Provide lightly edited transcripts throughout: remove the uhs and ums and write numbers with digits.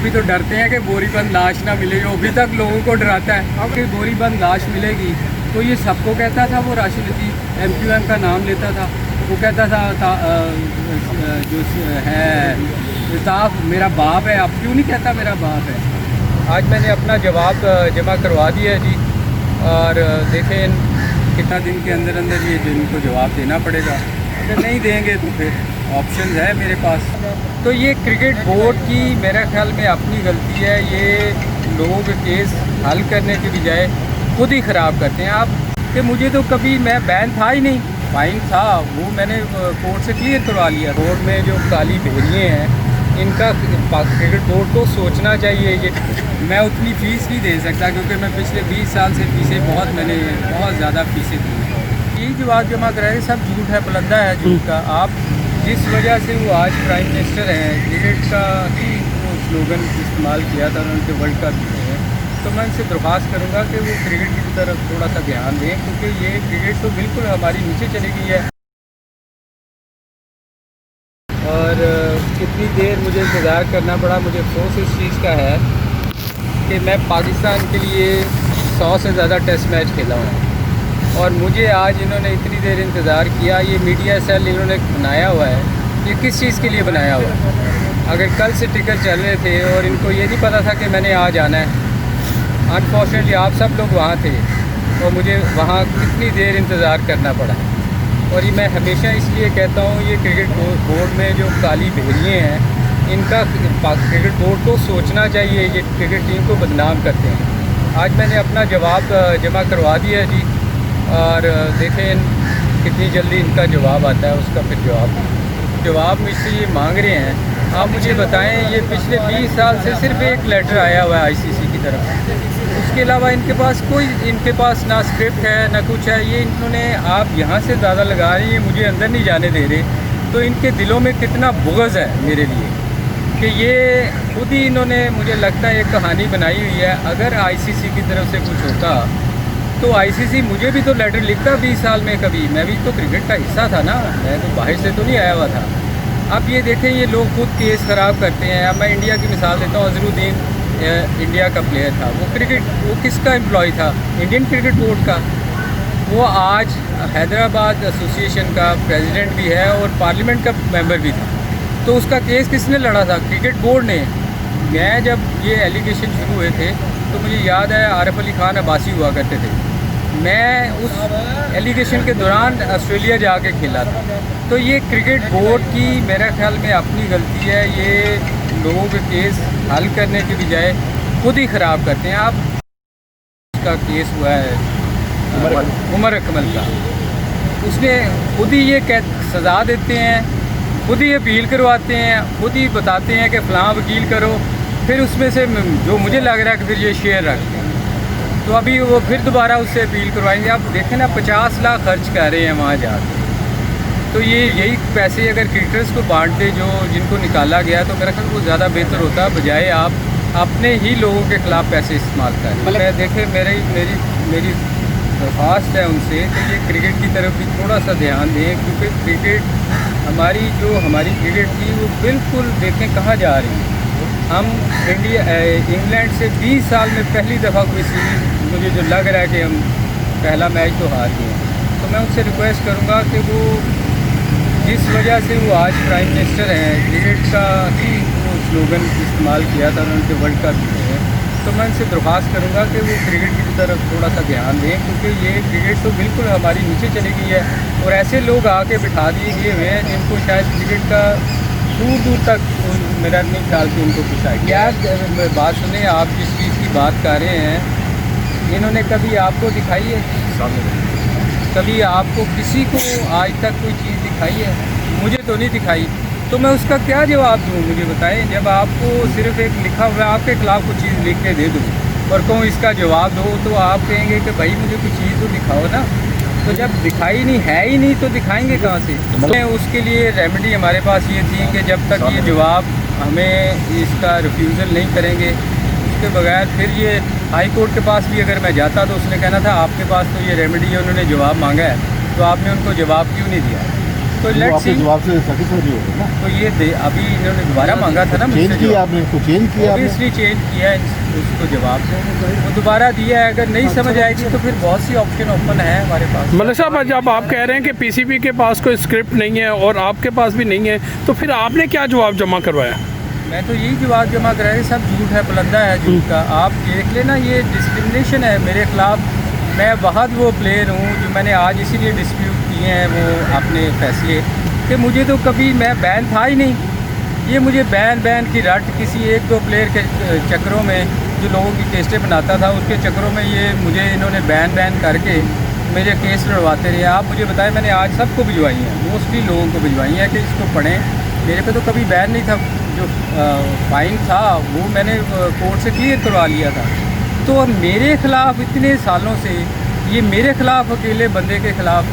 भी तो डरते हैं कि बोरीबंद लाश ना मिले, जो अभी तक लोगों को डराता है। अब कि बोरीबंद लाश मिलेगी तो ये सबको कहता था। वो राशिद लतीफ़ MQM का नाम लेता था, वो कहता था जो है इल्ताफ़ मेरा बाप है। अब क्यों नहीं कहता मेरा बाप है? आज मैंने अपना जवाब जमा करवा दिया है जी, और देखें कितना दिन के अंदर अंदर ये इनको जवाब देना पड़ेगा। अगर नहीं देंगे तो फिर ऑप्शन है मेरे पास। तो ये क्रिकेट बोर्ड की मेरे ख्याल में अपनी गलती है। ये लोगों के केस हल करने के बजाय खुद ही ख़राब करते हैं। आप कि मुझे तो कभी मैं बैन था ही नहीं, फाइन था वो मैंने कोर्ट से क्लियर करवा लिया। बोर्ड में जो काली भेड़िए हैं इनका क्रिकेट बोर्ड को सोचना चाहिए। ये मैं उतनी फ़ीस नहीं दे सकता क्योंकि मैं पिछले 20 साल से मैंने बहुत ज़्यादा फ़ीसें दी हैं। यही जवाब जमा कराए सब झूठ है, बुलंदा है झूठ का। आप जिस वजह से वो आज प्राइम मिनिस्टर हैं, क्रिकेट का ही वो स्लोगन इस्तेमाल किया था उन्होंने वर्ल्ड कप जीते हैं, तो मैं उनसे दरख्वास्त करूँगा कि वो क्रिकेट की तरफ थोड़ा सा ध्यान दें, क्योंकि ये क्रिकेट तो बिल्कुल हमारी नीचे चली गई है। और कितनी देर मुझे इंतज़ार करना पड़ा, मुझे अफसोस इस चीज़ का है कि मैं पाकिस्तान के लिए 100 से ज़्यादा टेस्ट मैच खेला हूँ, और मुझे आज इन्होंने इतनी देर इंतज़ार किया। ये मीडिया सेल इन्होंने बनाया हुआ है, ये किस चीज़ के लिए बनाया हुआ है? अगर कल से टिकट चल रहे थे और इनको ये नहीं पता था कि मैंने आज आना है, अनफॉर्चुनेटली आप सब लोग वहाँ थे और मुझे वहाँ कितनी देर इंतज़ार करना पड़ा। और ये मैं हमेशा इसलिए कहता हूँ, ये क्रिकेट बोर्ड में जो काली भेड़िए हैं इनका क्रिकेट बोर्ड को सोचना चाहिए। ये क्रिकेट टीम को बदनाम करते हैं। आज मैंने अपना जवाब जमा करवा दिया है जी, और देखें कितनी जल्दी इनका जवाब आता है। उसका फिर जवाब मुझसे ये मांग रहे हैं। आप मुझे बताएं, ये पिछले 20 साल से सिर्फ एक लेटर आया हुआ है ICC की तरफ से, उसके अलावा इनके पास ना स्क्रिप्ट है ना कुछ है। ये इन्होंने आप यहाँ से ज़्यादा लगा रहे हैं, मुझे अंदर नहीं जाने दे रहे। तो इनके दिलों में कितना बुग़्ज़ है मेरे लिए कि ये खुद ही इन्होंने, मुझे लगता है, एक कहानी बनाई हुई है। अगर ICC की तरफ से कुछ होता तो ICC मुझे भी तो लेटर लिखता 20 साल में कभी। मैं भी तो क्रिकेट का हिस्सा था ना, मैं तो बाहर से तो नहीं आया हुआ था। अब ये देखें, ये लोग खुद केस ख़राब करते हैं। अब मैं इंडिया की मिसाल देता हूँ। अजहरुद्दीन इंडिया का प्लेयर था, वो किसका एम्प्लॉय था? इंडियन क्रिकेट बोर्ड का। वो आज हैदराबाद एसोसिएशन का प्रेसिडेंट भी है और पार्लियामेंट का मेंबर भी था। तो उसका केस किसने लड़ा था? क्रिकेट बोर्ड ने। मैं जब ये एलिगेशन शुरू हुए थे तो मुझे याद है आरिफ अली खान अब्बासी हुआ करते थे। मैं उस एलिगेशन के दौरान ऑस्ट्रेलिया जाके खेला था। तो ये क्रिकेट बोर्ड की मेरे ख्याल में अपनी गलती है। ये लोगों के केस हल करने के बजाय खुद ही ख़राब करते हैं। आप का केस हुआ है उमर अकमल का, उसने खुद ही ये सज़ा देते हैं, खुद ही अपील करवाते हैं, खुद ही बताते हैं कि फ़लाँ वकील करो, फिर उसमें से जो मुझे लग रहा है कि फिर ये शेयर रखते हैं। तो अभी वो फिर दोबारा उससे अपील करवाएंगे। आप देखें ना, 50 लाख खर्च कर रहे हैं वहाँ जाकर। तो ये यही पैसे अगर क्रिकेटर्स को बांट दे जो जिनको निकाला गया, तो मेरा ख्याल वो ज़्यादा बेहतर होता, बजाय आप अपने ही लोगों के ख़िलाफ़ पैसे इस्तेमाल करें। मतलब देखें, मेरी दरख्वास्त है उनसे कि ये क्रिकेट की तरफ भी थोड़ा सा ध्यान दें, क्योंकि क्रिकेट हमारी क्रिकेट थी वो बिल्कुल देखें कहाँ जा रही है। हम इंग्लैंड से 20 साल में पहली दफ़ा कोई सीरीज़, मुझे जो लग रहा है कि हम पहला मैच तो हार गए हैं। तो मैं उनसे रिक्वेस्ट करूँगा कि वो जिस वजह से वो आज प्राइम मिनिस्टर हैं, क्रिकेट का ही वो स्लोगन इस्तेमाल किया था उन्होंने वर्ल्ड कप जीते हैं, तो मैं उनसे दरख्वास्त करूँगा कि वो क्रिकेट की तरफ थोड़ा सा ध्यान दें, क्योंकि ये क्रिकेट तो बिल्कुल हमारी नीचे चली गई है। और ऐसे लोग आके बिठा दिए गए हुए हैं जिनको शायद क्रिकेट का दूर दूर तक मेरा नहीं ख्याल कि उनको कुछ आइडिया। बात सुने, आप जिस चीज़ की बात कर रहे हैं, इन्होंने कभी आपको दिखाई है? कभी आपको किसी को आज तक कोई चीज़ दिखाई है? मुझे तो नहीं दिखाई। तो मैं उसका क्या जवाब दूँ, मुझे बताएं। जब आपको सिर्फ एक लिखा हुआ आपके खिलाफ़ कुछ चीज़ लिख के दे दूँ और कहूँ इसका जवाब दो, तो आप कहेंगे कि भाई मुझे कुछ चीज़ तो दिखाओ ना। तो जब दिखाई नहीं है ही नहीं तो दिखाएंगे कहाँ से? तो उसके लिए रेमेडी हमारे पास ये थी कि जब तक ये जवाब हमें इसका रिफ्यूज़ल नहीं करेंगे, उसके बगैर फिर ये हाई कोर्ट के पास भी अगर मैं जाता तो उसने कहना था आपके पास तो ये रेमेडी है, उन्होंने जवाब मांगा है, तो आपने उनको जवाब क्यों नहीं दिया? तो लेट्स सी जवाब से सेटिस्फाई नहीं होगा ना। तो ये अभी इन्होंने दोबारा मांगा था ना मुझसे, चेंज किया आपने, तो चेंज किया ऑब्वियसली चेंज किया है उसको जवाब वो दोबारा दिया है। अगर नहीं समझ आएगी तो फिर बहुत सी ऑप्शन ओपन है हमारे पास। मलिक साहब, जब आप कह रहे हैं कि पीसीबी के पास कोई स्क्रिप्ट नहीं है और आपके पास भी नहीं है, तो फिर आपने क्या जवाब जमा करवाया? मैं तो यही जवाब जमा कराया, सब झूठ है, बुलंदा है झूठ का। आप देख लेना, ये डिस्क्रिमिनेशन है मेरे ख़िलाफ़। मैं बहुत वो प्लेयर हूँ जो मैंने आज इसीलिए डिस्प्यूट किए हैं वो अपने फैसले कि मुझे तो कभी मैं बैन था ही नहीं। ये मुझे बैन की रट किसी एक दो प्लेयर के चक्करों में, जो लोगों की केसें बनाता था उसके चक्करों में ये मुझे इन्होंने बैन करके मेरे केस लड़वाते रहे। आप मुझे बताएं, मैंने आज सबको भिजवाई हैं, मोस्टली लोगों को भिजवाई हैं कि इसको पढ़ें। मेरे पे तो कभी बैन नहीं था, जो फाइन था वो मैंने कोर्ट से क्लियर करवा लिया था। तो मेरे ख़िलाफ़ इतने सालों से ये मेरे ख़िलाफ़ अकेले बंदे के ख़िलाफ़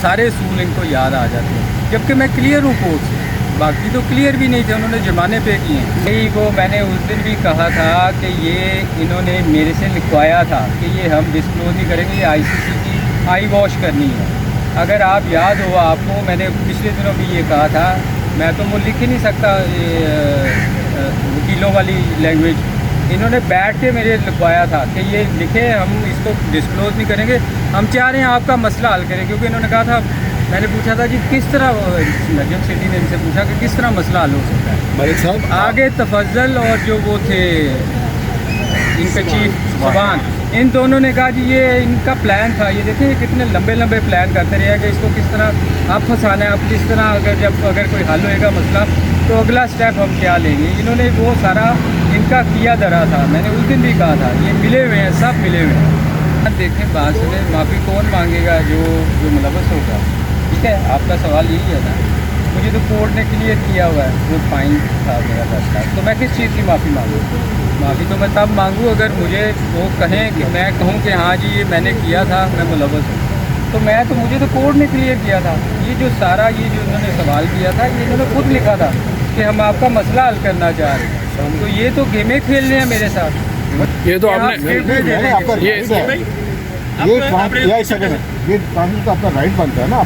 सारे असूल इनको याद आ जाते हैं, जबकि मैं क्लियर हूँ कोर्ट से। बाकी तो क्लियर भी नहीं थे, उन्होंने जुर्माने पे किए हैं। यही वो मैंने उस दिन भी कहा था कि ये इन्होंने मेरे से लिखवाया था कि ये हम डिस्क्लोज नहीं करेंगे, ये ICC की आई वॉश करनी है। अगर आप याद हो आपको, मैंने पिछले दिनों भी ये कहा था, मैं तो वो लिख ही नहीं सकता वकीलों वाली लैंग्वेज। इन्होंने बैठ के मेरे लिखवाया था कि ये लिखे हम इसको डिस्क्लोज नहीं करेंगे, हम चाह रहे हैं आपका मसला हल करें। क्योंकि इन्होंने कहा था, मैंने पूछा था जी किस तरह, नजम सिटी ने इनसे पूछा कि किस तरह मसला हल हो सकता है। मलिक साहब आगे तफज्जल और जो वो थे इनके चीफ सुबान, इन दोनों ने कहा जी ये इनका प्लान था। ये देखें कितने लंबे लंबे प्लान करते रहे कि इसको किस तरह आप फंसाना है, आप किस तरह अगर कोई हल होएगा मसला तो अगला स्टेप हम क्या लेंगे। इन्होंने वो सारा इनका किया धरा था। मैंने उस दिन भी कहा था ये मिले हुए हैं, सब मिले हुए हैं। देखें बात सुने, माफ़ी कौन मांगेगा? जो मुलवस होगा। ठीक है, आपका सवाल यही है ना। मुझे तो कोर्ट ने क्लियर किया हुआ है, वो फाइन था मेरा 10 लाख, तो मैं किस चीज़ की माफ़ी मांगूँ? माफ़ी तो मैं तब मांगूँ अगर मुझे वो कहें कि मैं कहूँ कि हाँ जी ये मैंने किया था, मैं मुलवस हूँ। तो मुझे तो कोर्ट ने क्लियर किया था। ये जो सारा ये जो उन्होंने सवाल किया था, ये इन्होंने खुद लिखा था कि हम आपका मसला हल करना चाह रहे हैं। तो ये तो गेमें खेल रहे हैं मेरे साथ। ये तो आपने ये कानून का अपना राइट बनता है ना।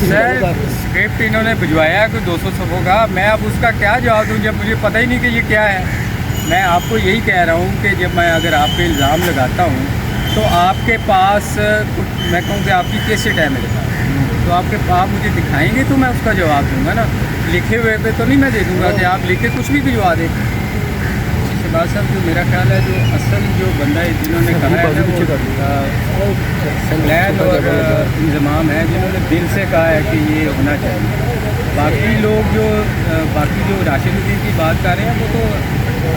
सर स्क्रिप्ट इन्होंने भिजवाया कोई 200 सफ़ों का, मैं अब उसका क्या जवाब दूँ जब मुझे पता ही नहीं कि ये क्या है। मैं आपको यही कह रहा हूँ कि जब मैं अगर आप पे इल्ज़ाम लगाता हूँ तो आपके पास मैं कहूँ कि आपकी कैसेट है मेरे पास, तो आप मुझे दिखाएंगे तो मैं उसका जवाब दूँगा ना। लिखे हुए पे तो नहीं मैं दे दूँगा कि आप लिख के कुछ भी भिजवा दें। शहबाज साहब, जो मेरा ख्याल है जो असल जो बंदा है जिन्होंने कहा है वो प्लान और इंतज़ाम है, जिन्होंने दिल से कहा है कि ये होना चाहिए। बाकी लोग जो राशिद उद्दीन की बात कर रहे हैं वो तो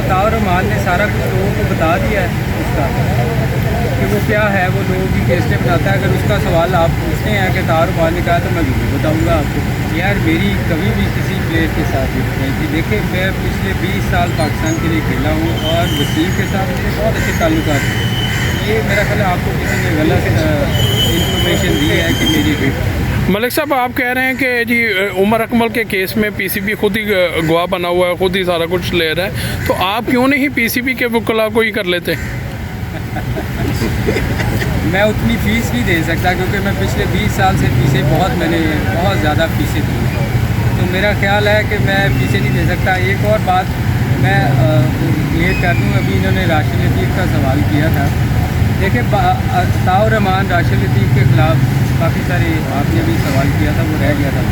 अताउर रहमान ने सारा कुछ लोगों को बता दिया है उसका कि वो क्या है। वो लोगों की केसें बनाता है। अगर उसका सवाल आप पूछते हैं कि अताउर रहमान ने कहा तो मैं जरूर बताऊँगा आपको। यार मेरी कभी भी किसी प्लेयर के साथ नहीं थी। देखिए मैं पिछले 20 साल पाकिस्तान के लिए खेला हूँ और वसीम के साथ मेरे बहुत अच्छे ताल्लुकात हैं। ये मेरा ख्याल है आपको किसी ने गलत इंफॉर्मेशन दी है कि मेरी बेटी। मलिक साहब, आप कह रहे हैं कि जी उमर अकमल के केस में पीसीबी खुद ही गवाह बना हुआ है, खुद ही सारा कुछ ले रहा है, तो आप क्यों नहीं पीसीबी के वकला को ही कर लेते? मैं उतनी फ़ीस नहीं दे सकता क्योंकि मैं पिछले 20 साल से मैंने बहुत ज़्यादा फ़ीसें दी, तो मेरा ख्याल है कि मैं फ़ीसें नहीं दे सकता। एक और बात मैं क्लियर कर दूँ, अभी इन्होंने राशिद लतीफ़ का सवाल किया था। देखिए अताउर रहमान राशिद लतीफ़ के ख़िलाफ़ काफ़ी सारे आपने भी सवाल किया था, वो रह गया था।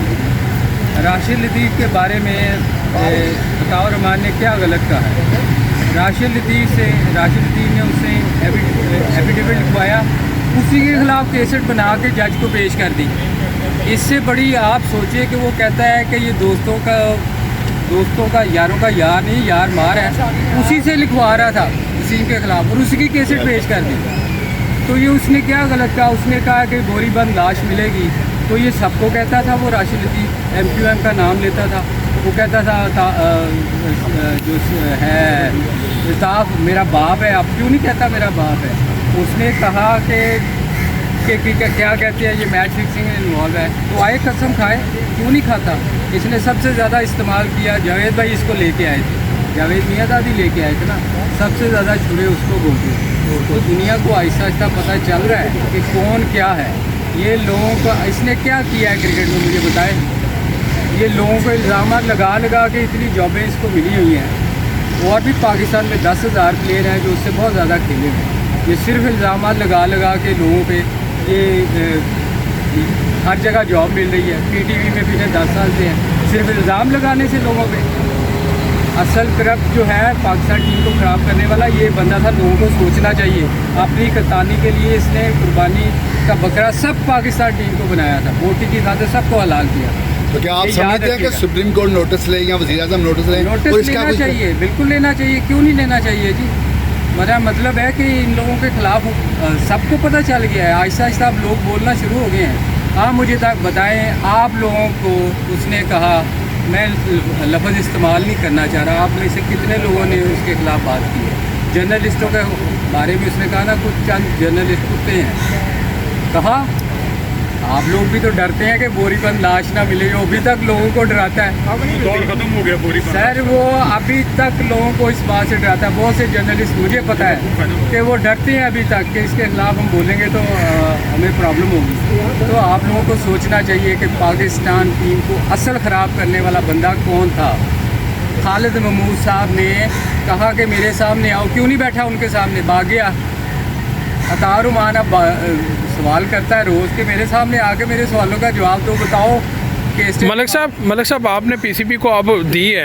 राशिद लतीफ़ के बारे में अताउर रहमान ने क्या गलत कहा है? राशिद लतीफ़ ने उससे एफिडेविट लिखवाया, उसी के ख़िलाफ़ केसेट बना के जज को पेश कर दी। इससे बड़ी आप सोचिए कि वो कहता है कि ये दोस्तों का यारों का यार नहीं यार मार है, उसी से लिखवा रहा था उसी के ख़िलाफ़ और उसी की केसेट पेश कर दी। तो ये उसने क्या गलत कहा? उसने कहा कि बोरी बंद लाश मिलेगी, तो ये सबको कहता था। वो राशिद लतीफ़ MQM का नाम लेता था, वो कहता था जो है इल्ताफ़ मेरा बाप है। अब क्यों नहीं कहता मेरा बाप है? उसने कहा कि क्या कहते हैं ये मैच फिक्सिंग में इन्वॉल्व है, तो आए कसम खाए, क्यों नहीं खाता? इसने सबसे ज़्यादा इस्तेमाल किया। जावेद भाई इसको लेके आए थे, जावेद मियाँ दादी लेके आए थे ना, सबसे ज़्यादा छुरे उसको बोलते। तो दुनिया को आहिस्ता आहिस्ता पता चल रहा है कि कौन क्या है। ये लोगों को इसने क्या किया है क्रिकेट में मुझे बताए। ये लोगों को इल्ज़ाम लगा लगा के इतनी जॉबें इसको मिली हुई हैं। और भी पाकिस्तान में 10,000 प्लेयर हैं जो उससे बहुत ज़्यादा खेले हैं। ये सिर्फ इल्ज़ाम लगा लगा के लोगों पे ये हर जगह जॉब मिल रही है। PTV में पिछले 10 साल से हैं। सिर्फ इल्ज़ाम लगाने से लोगों पे असल करप्ट जो है पाकिस्तान टीम को ख़राब करने वाला ये बंदा था। लोगों को सोचना चाहिए। अपनी कप्तानी के लिए इसने कुर्बानी का बकरा सब पाकिस्तान टीम को बनाया था। वोटिंग की खातिर सबको हलाल किया। तो क्या आप ये याद समझते हैं कि रखिएगा। सुप्रीम कोर्ट नोटिस ले या वज़ीर आज़म नोटिस ले? नोटिस और इसका लेना कुछ- चाहिए, बिल्कुल लेना चाहिए। क्यों नहीं लेना चाहिए जी? मेरा मतलब है कि इन लोगों के खिलाफ सबको पता चल गया है। आहिस्ता आहिस्ता अब लोग बोलना शुरू हो गए हैं। आप मुझे तक बताएं, आप लोगों को उसने कहा, मैं लफ्ज़ इस्तेमाल नहीं करना चाह रहा, आप में से कितने लोगों ने उसके खिलाफ बात की है? जर्नलिस्टों के बारे में उसने कहा ना, कुछ चंद जर्नलिस्ट कुत्ते हैं। कहा आप लोग भी तो डरते हैं कि बोरीबंद लाश ना मिले। वो अभी तक लोगों को डराता है। दौर खत्म हो गया पूरी सर वो अभी तक लोगों को इस बात से डराता है। बहुत से जर्नलिस्ट मुझे पता है कि वो डरते हैं अभी तक कि इसके खिलाफ हम बोलेंगे तो हमें प्रॉब्लम होगी। तो आप लोगों को सोचना चाहिए कि पाकिस्तान टीम को असल ख़राब करने वाला बंदा कौन था। खालिद महमूद साहब ने कहा कि मेरे सामने आओ, क्यों नहीं बैठा उनके सामने, भाग गया। अतारुमान अब सवाल करता है रोज़ कि मेरे सामने आके मेरे सवालों का जवाब दो, बताओ कि मलिक साहब आपने PCB को अब दी है,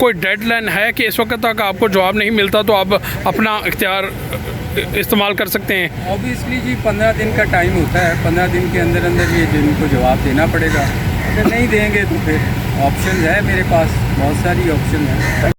कोई डेडलाइन है कि इस वक्त तक आपको जवाब नहीं मिलता तो आप अपना इख्तियार इस्तेमाल कर सकते हैं? ऑब्वियसली जी 15 दिन का टाइम होता है। 15 दिन के अंदर अंदर ये जिनको जवाब देना पड़ेगा। अगर नहीं देंगे तो फिर ऑप्शन है मेरे पास, बहुत सारी ऑप्शन है।